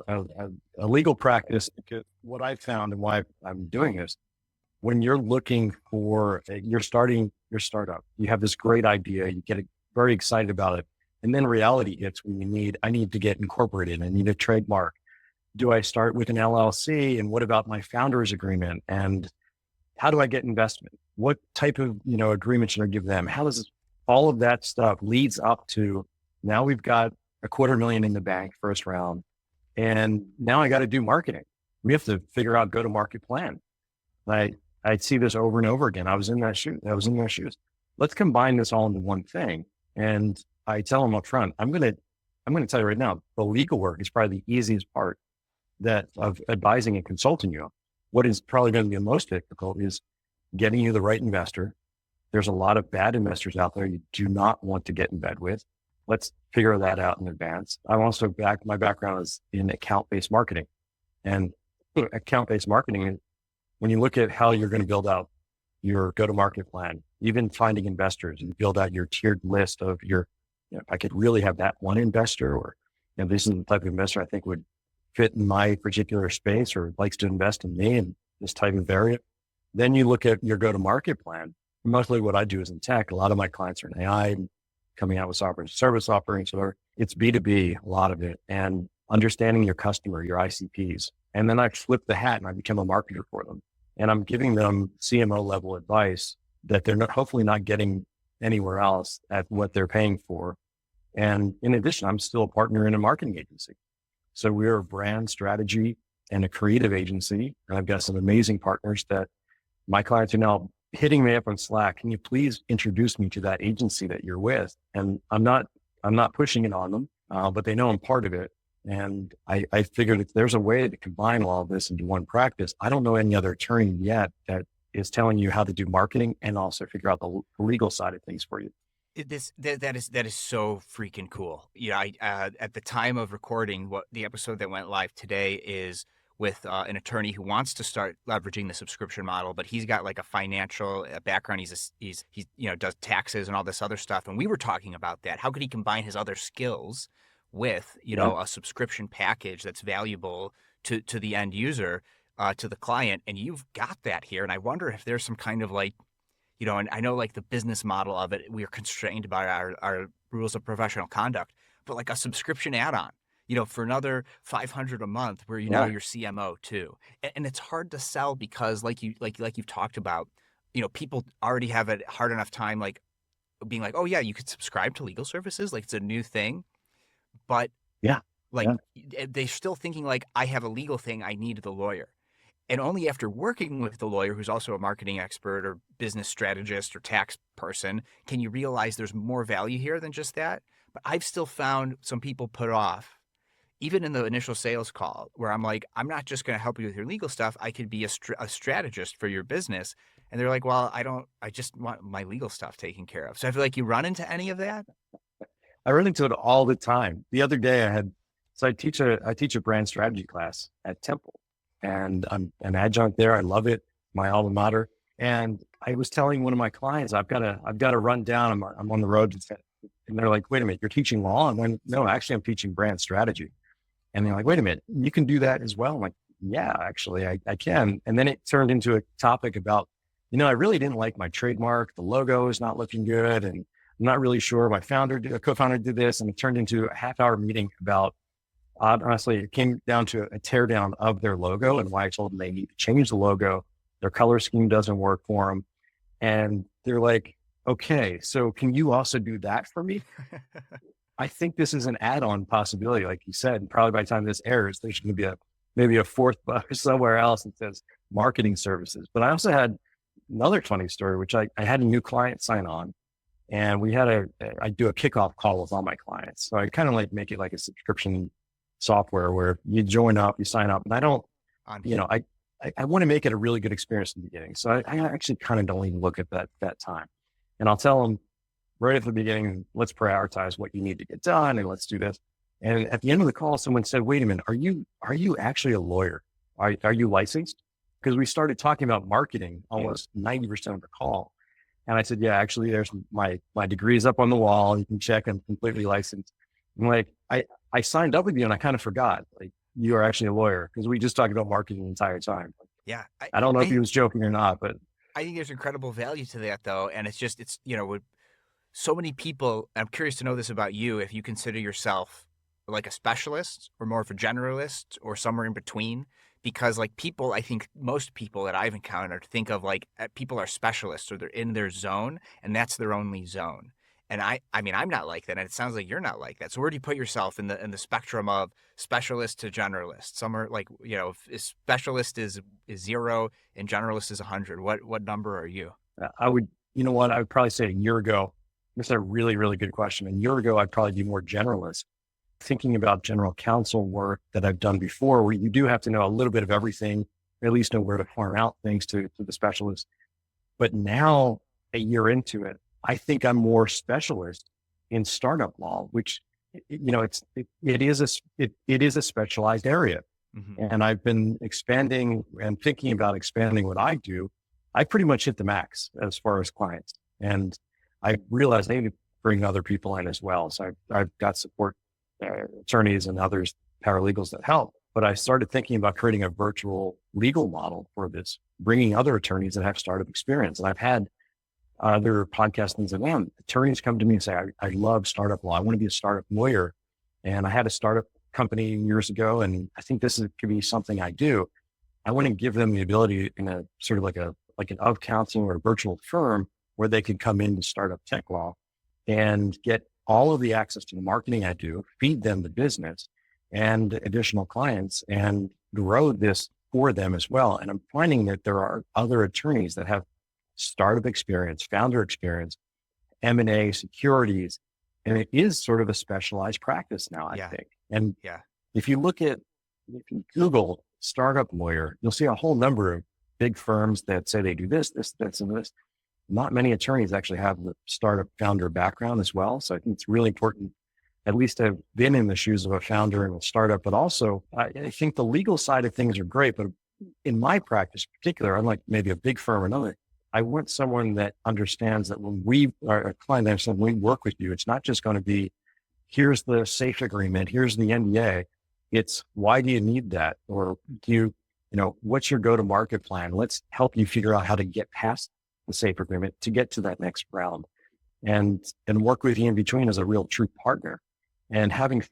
legal practice because what I've found and why I'm doing this, when you're looking for, you're starting your startup, you have this great idea, you get very excited about it. And then reality hits when I need to get incorporated. I need a trademark. Do I start with an LLC? And what about my founder's agreement? And how do I get investment? What type of, agreement should I give them? How does all of that stuff leads up to now we've got $250,000 in the bank first round. And now I got to do marketing. We have to figure out go-to-market plan. I see this over and over again. I was in their shoes. Let's combine this all into one thing. And I tell them up front, I'm going to tell you right now, the legal work is probably the easiest part of advising and consulting you. What is probably going to be the most difficult is getting you the right investor. There's a lot of bad investors out there you do not want to get in bed with. Let's figure that out in advance. My background is in account-based marketing, and account-based marketing is when you look at how you're going to build out your go-to-market plan, even finding investors and build out your tiered list of if I could really have that one investor, or, this is the type of investor I think would fit in my particular space or likes to invest in me and this type of area. Then you look at your go-to-market plan. Mostly what I do is in tech. A lot of my clients are in AI, coming out with software and service offerings, or it's B2B, a lot of it, and understanding your customer, your ICPs. And then I flip the hat and I become a marketer for them. And I'm giving them CMO level advice that they're hopefully not getting anywhere else at what they're paying for. And in addition, I'm still a partner in a marketing agency. So we're a brand strategy and a creative agency. And I've got some amazing partners that my clients are now hitting me up on Slack. Can you please introduce me to that agency that you're with? And I'm not pushing it on them, but they know I'm part of it. And I figured if there's a way to combine all of this into one practice, I don't know any other attorney yet that is telling you how to do marketing and also figure out the legal side of things for you. That is so freaking cool. I at the time of recording, what the episode that went live today is with an attorney who wants to start leveraging the subscription model, but he's got like a financial background. He does taxes and all this other stuff, and we were talking about that. How could he combine his other skills with a subscription package that's valuable to the end user, to the client? And you've got that here, and I wonder if there's some kind of like, and I know like the business model of it, we are constrained by our rules of professional conduct, but like a subscription add-on, for another $500 a month where, you're CMO too. And it's hard to sell because like you've talked about, people already have a hard enough time, like being like, oh yeah, you could subscribe to legal services. Like it's a new thing, but they're still thinking like, I have a legal thing. I need the lawyer. And only after working with the lawyer, who's also a marketing expert or business strategist or tax person, can you realize there's more value here than just that. But I've still found some people put off, even in the initial sales call, where I'm like, I'm not just going to help you with your legal stuff. I could be a strategist for your business. And they're like, well, I just want my legal stuff taken care of. So I feel like you run into any of that. I run into it all the time. The other day I teach a brand strategy class at Temple. And I'm an adjunct there. I love it. My alma mater. And I was telling one of my clients, I've got to run down. I'm on the road. And they're like, wait a minute, you're teaching law? And when, no, actually I'm teaching brand strategy. And they're like, wait a minate, you can do that as well. I'm like, yeah, actually I can. And then it turned into a topic about, I really didn't like my trademark. The logo is not looking good. And I'm not really sure. My co-founder did this, and it turned into a half-hour meeting about, honestly, it came down to a teardown of their logo and why I told them they need to change the logo. Their color scheme doesn't work for them. And they're like, okay, so can you also do that for me? I think this is an add-on possibility, like you said. And probably by the time this airs, there's going to be maybe a fourth button somewhere else that says marketing services. But I also had another funny story, which I had a new client sign on, and I do a kickoff call with all my clients. So I kind of like make it like a subscription software where you join up, you sign up, and I don't, I want to make it a really good experience in the beginning. So I actually kind of don't even look at that time, and I'll tell them right at the beginning, let's prioritize what you need to get done, and let's do this. And at the end of the call, someone said, wait a minute, are you actually a lawyer? Are you licensed? Because we started talking about marketing almost 90% of the call. And I said, yeah, actually there's my degree is up on the wall. You can check, I'm completely licensed. I'm like, I signed up with you and I kind of forgot, like, you are actually a lawyer, because we just talked about marketing the entire time. Yeah. I don't know if he was joking or not, but I think there's incredible value to that though. And it's with so many people, I'm curious to know this about you, if you consider yourself like a specialist or more of a generalist or somewhere in between, because like people, I think most people that I've encountered think of like people are specialists or they're in their zone and that's their only zone. And I mean, I'm not like that. And it sounds like you're not like that. So where do you put yourself in the spectrum of specialist to generalist? Some are like, if specialist is 0 and generalist is 100, what number are you? I would probably say a year ago, this is a really, really good question. A year ago, I'd probably be more generalist. Thinking about general counsel work that I've done before, where you do have to know a little bit of everything, or at least know where to farm out things to the specialist. But now, a year into it, I think I'm more specialist in startup law, which, it is a specialized area. Mm-hmm. And I've been expanding and thinking about expanding what I do. I pretty much hit the max as far as clients. And I realized I need to bring other people in as well. So I've got support attorneys and others, paralegals that help. But I started thinking about creating a virtual legal model for this, bringing other attorneys that have startup experience. And I've had other podcasts and man, attorneys come to me and say, I love startup law. I want to be a startup lawyer. And I had a startup company years ago, and I think could be something I do. I want to give them the ability in a sort of like an of counsel or a virtual firm where they could come in to startup tech law and get all of the access to the marketing I do, feed them the business and additional clients, and grow this for them as well. And I'm finding that there are other attorneys that have startup experience, founder experience, M&A, securities, and it is sort of a specialized practice now, I think. And if you Google startup lawyer, you'll see a whole number of big firms that say they do this, and this. Not many attorneys actually have the startup founder background as well. So I think it's really important, at least to have been in the shoes of a founder in a startup, but also I think the legal side of things are great. But in my practice in particular, unlike maybe a big firm or another, I want someone that understands that when we are a client, when we work with you, it's not just going to be, here's the SAFE agreement, here's the NDA. It's why do you need that? Or do what's your go-to-market plan? Let's help you figure out how to get past the SAFE agreement to get to that next round, and work with you in between as a real true partner. And having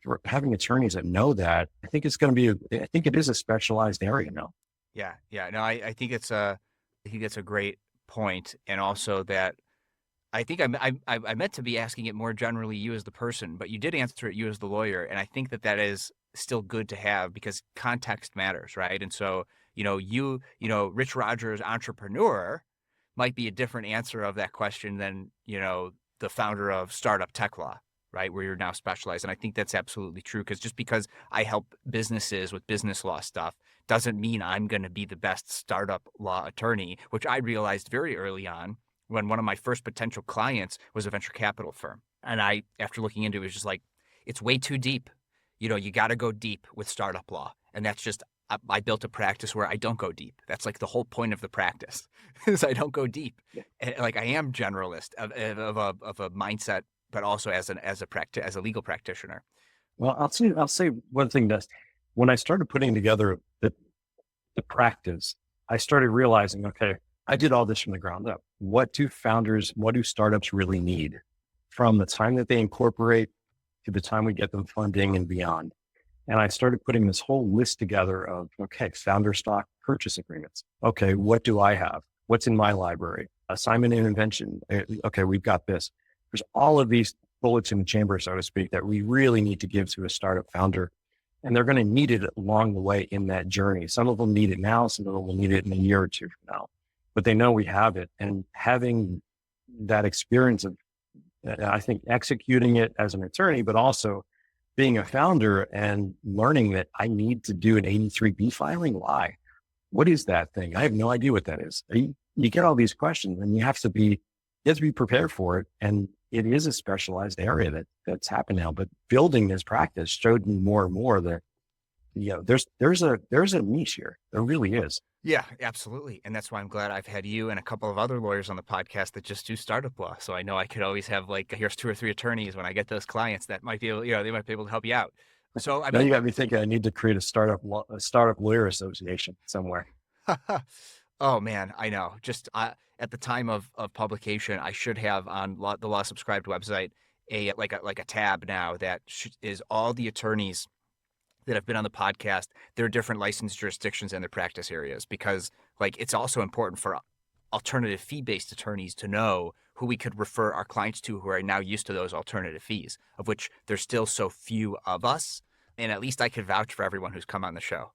attorneys that know that, I think it is a specialized area now. Yeah. No, I think it's a great point. And also that I think I meant to be asking it more generally, you as the person, but you did answer it, you as the lawyer. And I think that is still good to have because context matters. Right. And so, Rich Rodgers, entrepreneur, might be a different answer of that question than, the founder of startup tech law, right? Where you're now specialized. And I think that's absolutely true, because just because I help businesses with business law stuff doesn't mean I'm going to be the best startup law attorney, which I realized very early on when one of my first potential clients was a venture capital firm. And after looking into it, was just like, it's way too deep. You got to go deep with startup law. And that's just, I built a practice where I don't go deep. That's like the whole point of the practice is I don't go deep. Yeah. Like I am generalist of a mindset, but also as a legal practitioner. Well, I'll say one thing that when I started putting together the practice, I started realizing, okay, I did all this from the ground up. What do startups really need from the time that they incorporate to the time we get them funding and beyond? And I started putting this whole list together of, okay, founder stock purchase agreements. Okay, what do I have? What's in my library? Assignment and invention. Okay, we've got this. There's all of these bullets in the chamber, so to speak, that we really need to give to a startup founder. And they're going to need it along the way in that journey. Some of them need it now. Some of them will need it in a year or two from now. But they know we have it. And having that experience of, I think, executing it as an attorney, but also being a founder and learning that I need to do an 83B filing. Why? What is that thing? I have no idea what that is. You get all these questions and you have to be prepared for it. And it is a specialized area that's happened now, but building this practice showed me more and more that, there's a niche here. There really is. Yeah, absolutely. And that's why I'm glad I've had you and a couple of other lawyers on the podcast that just do startup law. So I know I could always have here's 2 or 3 attorneys when I get those clients that might be able, they might be able to help you out. So now you got me thinking I need to create a startup lawyer association somewhere. Oh man, I know. Just at the time of publication, I should have on the Law Subscribed website a tab now that is all the attorneys that have been on the podcast, their different licensed jurisdictions and their practice areas, because it's also important for alternative fee-based attorneys to know who we could refer our clients to who are now used to those alternative fees, of which there's still so few of us. And at least I could vouch for everyone who's come on the show.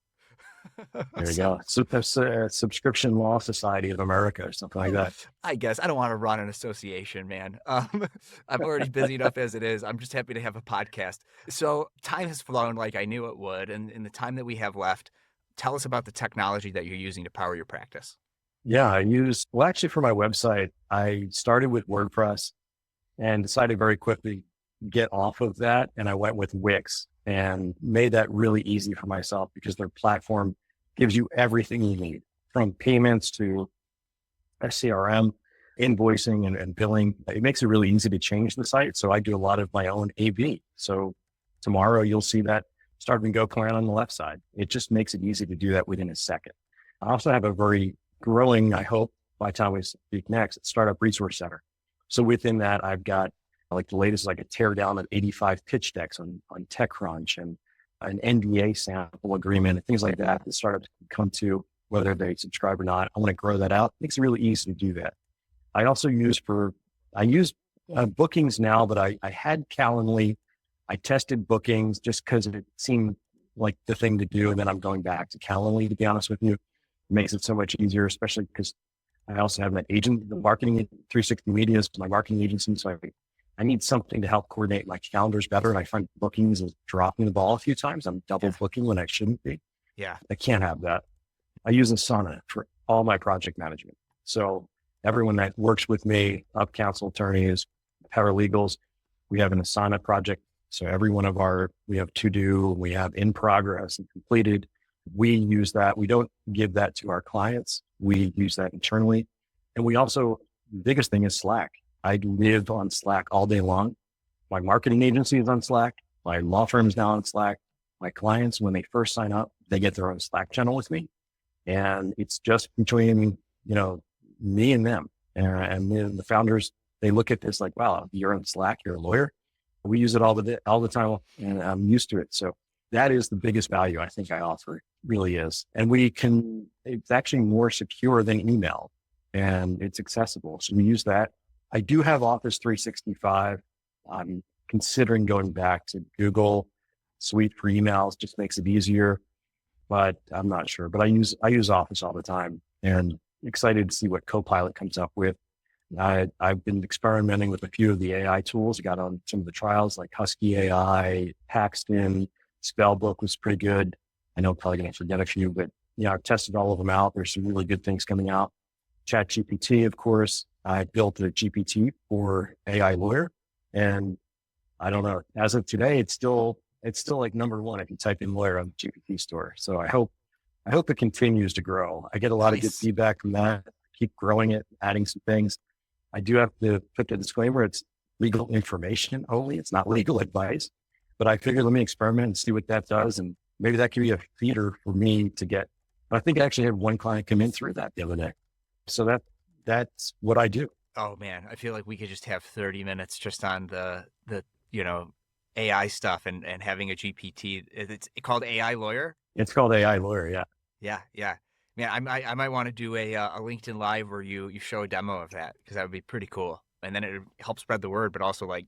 There you go. So that's a Subscription Law Society of America or something like that. I guess I don't want to run an association, man. I'm already busy enough as it is. I'm just happy to have a podcast. So time has flown like I knew it would. And in the time that we have left, tell us about the technology that you're using to power your practice. Yeah, actually for my website, I started with WordPress and decided very quickly to get off of that. And I went with Wix and made that really easy for myself because their platform gives you everything you need, from payments to a CRM, invoicing and billing. It makes it really easy to change the site. So I do a lot of my own AB. So tomorrow you'll see that Start and Go plan on the left side. It just makes it easy to do that within a second. I also have a very growing, I hope by the time we speak next, Startup Resource Center. So within that, I've got the latest, a tear down of 85 pitch decks on TechCrunch and an NDA sample agreement and things like that startups can come to, whether they subscribe or not. I want to grow that out. It makes it really easy to do that. I also use bookings now, but I had Calendly. I tested bookings just because it seemed like the thing to do. And then I'm going back to Calendly, to be honest with you. It makes it so much easier, especially because I also have an agent, the marketing 360 Media is my marketing agency. So I need something to help coordinate my calendars better. And I find bookings is dropping the ball a few times. I'm double booking when I shouldn't be. Yeah. I can't have that. I use Asana for all my project management. So everyone that works with me, up counsel attorneys, paralegals, we have an Asana project. So every one of we have to do, we have in progress and completed. We use that. We don't give that to our clients. We use that internally. And we also, the biggest thing is Slack. I live on Slack all day long. My marketing agency is on Slack. My law firm is now on Slack. My clients, when they first sign up, they get their own Slack channel with me. And it's just between, me and them. And then the founders, they look at this like, wow, you're on Slack, you're a lawyer. We use it all the time and I'm used to it. So that is the biggest value I think I offer, really is. And it's actually more secure than email and it's accessible. So we use that. I do have Office 365. I'm considering going back to Google Suite for emails, just makes it easier, but I'm not sure. But I use Office all the time and excited to see what Copilot comes up with. I've been experimenting with a few of the AI tools. I got on some of the trials like Husky AI, Paxton, Spellbook was pretty good. I know I'm probably going to forget a few, but I've tested all of them out. There's some really good things coming out. ChatGPT, of course. I built a GPT for AI lawyer, and I don't know. As of today, it's still like number one if you type in lawyer on the GPT store. So I hope it continues to grow. I get a lot of good feedback from that. Keep growing it, adding some things. I do have to put the disclaimer: it's legal information only. It's not legal advice. But I figured let me experiment and see what that does. And maybe that could be a feeder for me to get. But I think I actually had one client come in through that the other day. So that's what I do. Oh man, I feel like we could just have 30 minutes just on the AI stuff and having a GPT. It's called AI Lawyer. It's called AI Lawyer. Yeah. Yeah, yeah. Man, I might want to do a LinkedIn Live where you show a demo of that, because that would be pretty cool. And then it helps spread the word, but also like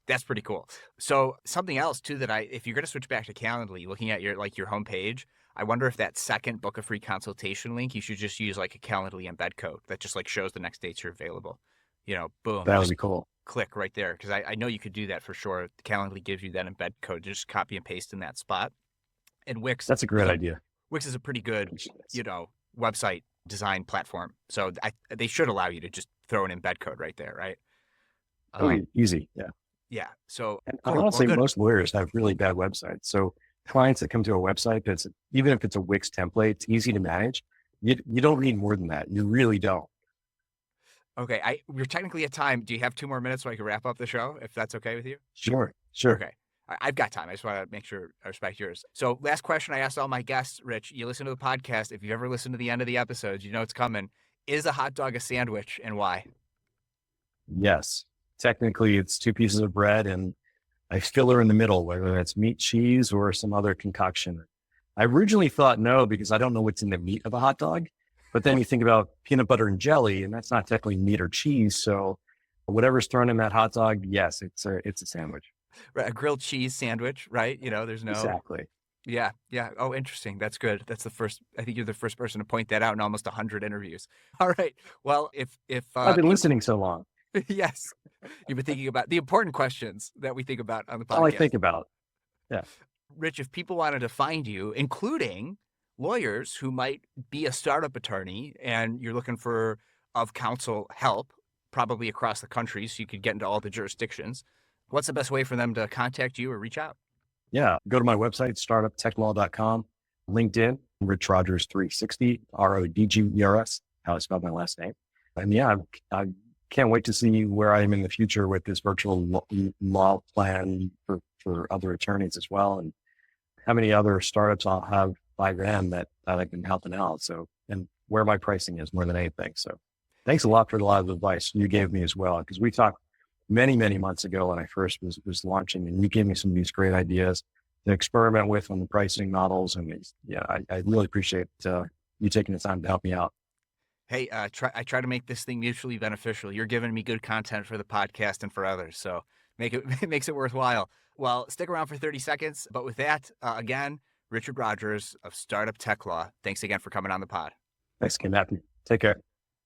that's pretty cool. So something else too that if you're going to switch back to Calendly, looking at your homepage, I wonder if that second book a free consultation link, you should just use like a Calendly embed code that just like shows the next dates you're available. Boom. That would be cool. Click right there, because I know you could do that for sure. Calendly gives you that embed code. Just copy and paste in that spot. And Wix. That's a great idea. Wix is a pretty good, website design platform. So they should allow you to just throw an embed code right there, right? Easy. Yeah. Yeah. So honestly, most lawyers have really bad websites. So clients that come to a website even if it's a Wix template, it's easy to manage. You don't need more than that. You really don't. Okay. We're technically at time. Do you have 2 more minutes so I can wrap up the show, if that's okay with you? Sure. Okay. I've got time. I just want to make sure I respect yours. So last question I asked all my guests, Rich, you listen to the podcast. If you've ever listened to the end of the episodes, you know it's coming. Is a hot dog a sandwich, and why? Yes. Technically, it's 2 pieces of bread and a filler in the middle, whether that's meat, cheese, or some other concoction. I originally thought no, because I don't know what's in the meat of a hot dog. But then you think about peanut butter and jelly, and that's not technically meat or cheese. So whatever's thrown in that hot dog, yes, it's a sandwich. Right, a grilled cheese sandwich, right? There's no... Exactly. Yeah. Yeah. Oh, interesting. That's good. I think you're the first person to point that out in almost 100 interviews. All right. Well, if I've been listening so long. Yes. You've been thinking about the important questions that we think about on the podcast. All I think about. Yeah. Rich, if people wanted to find you, including lawyers who might be a startup attorney and you're looking for counsel help, probably across the country, so you could get into all the jurisdictions, what's the best way for them to contact you or reach out? Yeah. Go to my website, startuptechlaw.com, LinkedIn, Rich Rodgers 360, RODGERS, how I spell my last name. And yeah, I can't wait to see where I am in the future with this virtual law plan for other attorneys as well. And how many other startups I'll have by them that I've been helping out. So, and where my pricing is more than anything. So thanks a lot for a lot of advice you gave me as well, because we talked many, many months ago when I first was launching, and you gave me some of these great ideas to experiment with on the pricing models. And yeah, I really appreciate you taking the time to help me out. Hey, I try to make this thing mutually beneficial. You're giving me good content for the podcast and for others, so it makes it worthwhile. Well, stick around for 30 seconds. But with that, again, Richard Rodgers of Startup Tech Law. Thanks again for coming on the pod. Thanks again, Matthew. Take care.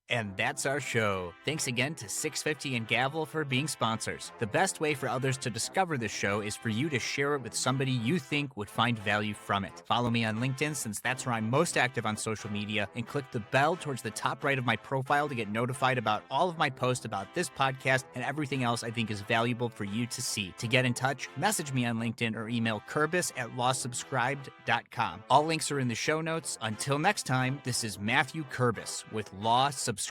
And that's our show. Thanks again to 650 and Gavel for being sponsors. The best way for others to discover this show is for you to share it with somebody you think would find value from it. Follow me on LinkedIn, since that's where I'm most active on social media, and click the bell towards the top right of my profile to get notified about all of my posts about this podcast and everything else I think is valuable for you to see. To get in touch, message me on LinkedIn or email kurbis@lawsubscribed.com. All links are in the show notes. Until next time, this is Matthew Kurbis with Law Subscribed.